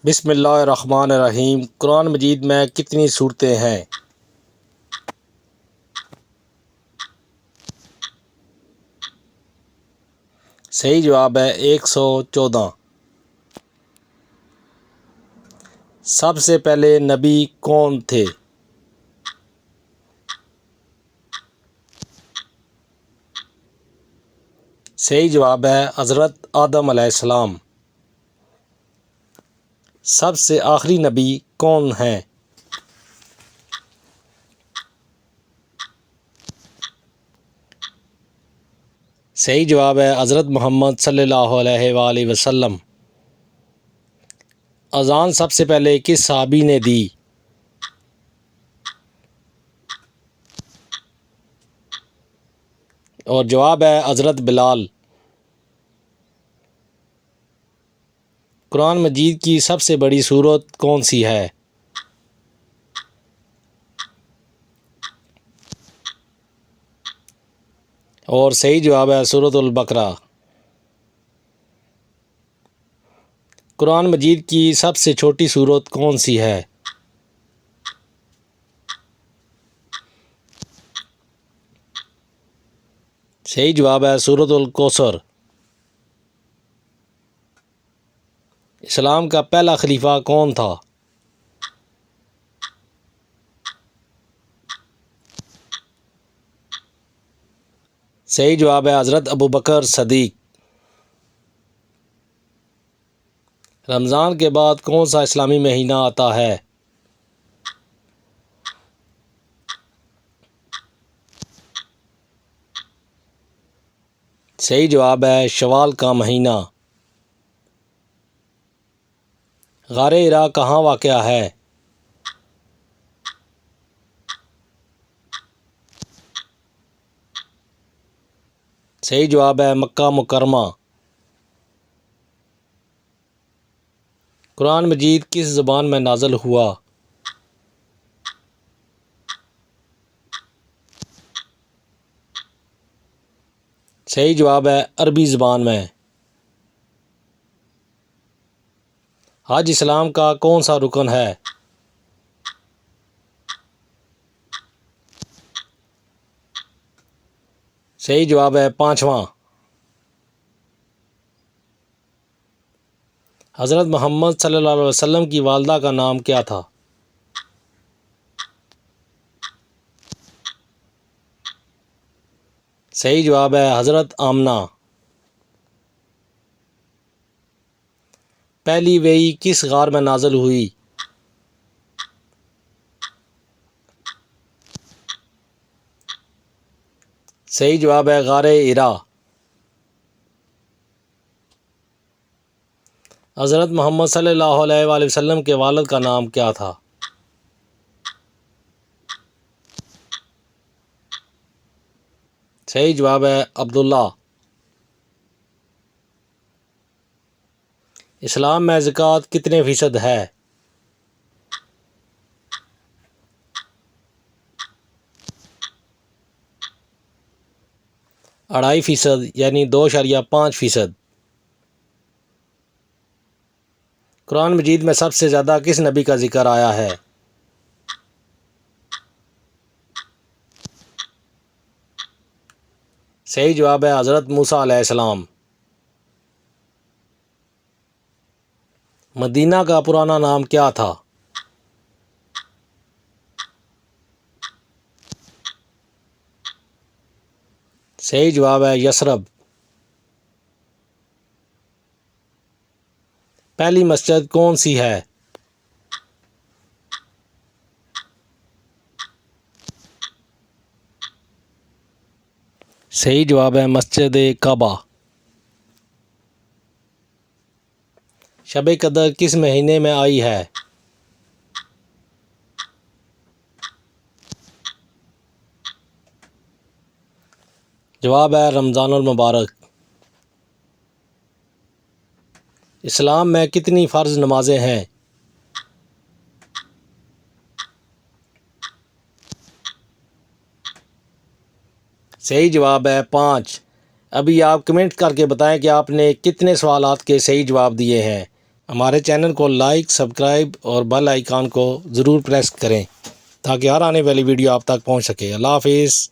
بسم اللہ الرحمن الرحیم۔ قرآن مجید میں کتنی صورتیں ہیں؟ صحیح جواب ہے 114۔ سب سے پہلے نبی کون تھے؟ صحیح جواب ہے حضرت آدم علیہ السلام۔ سب سے آخری نبی کون ہیں؟ صحیح جواب ہے حضرت محمد صلی اللہ علیہ وآلہ وسلم۔ اذان سب سے پہلے کس صحابی نے دی؟ اور جواب ہے حضرت بلال۔ قرآن مجید کی سب سے بڑی سورت کون سی ہے؟ اور صحیح جواب ہے سورۃ البقرہ۔ قرآن مجید کی سب سے چھوٹی سورت کون سی ہے؟ صحیح جواب ہے سورۃ الکوثر۔ اسلام کا پہلا خلیفہ کون تھا؟ صحیح جواب ہے حضرت ابوبکر صدیق۔ رمضان کے بعد کون سا اسلامی مہینہ آتا ہے؟ صحیح جواب ہے شوال کا مہینہ۔ غار حرا کہاں واقع ہے؟ صحیح جواب ہے مکہ مکرمہ۔ قرآن مجید کس زبان میں نازل ہوا؟ صحیح جواب ہے عربی زبان میں۔ حج اسلام کا کون سا رکن ہے؟ صحیح جواب ہے 5واں۔ حضرت محمد صلی اللہ علیہ وسلم کی والدہ کا نام کیا تھا؟ صحیح جواب ہے حضرت آمنہ۔ پہلی وحی کس غار میں نازل ہوئی؟ صحیح جواب ہے غار حرا۔ حضرت محمد صلی اللہ علیہ وآلہ وسلم کے والد کا نام کیا تھا؟ صحیح جواب ہے عبداللہ۔ اسلام میں زکوٰۃ کتنے فیصد ہے؟ اڑائی فیصد یعنی 2.5%۔ قرآن مجید میں سب سے زیادہ کس نبی کا ذکر آیا ہے؟ صحیح جواب ہے حضرت موسیٰ علیہ السلام۔ مدینہ کا پرانا نام کیا تھا؟ صحیح جواب ہے یثرب۔ پہلی مسجد کون سی ہے؟ صحیح جواب ہے مسجد کعبہ۔ شب قدر کس مہینے میں آئی ہے؟ جواب ہے رمضان المبارک۔ اسلام میں کتنی فرض نمازیں ہیں؟ صحیح جواب ہے 5۔ ابھی آپ کمنٹ کر کے بتائیں کہ آپ نے کتنے سوالات کے صحیح جواب دیے ہیں۔ ہمارے چینل کو لائک، سبسکرائب اور بیل آئیکن کو ضرور پریس کریں تاکہ ہر آنے والی ویڈیو آپ تک پہنچ سکے۔ اللہ حافظ۔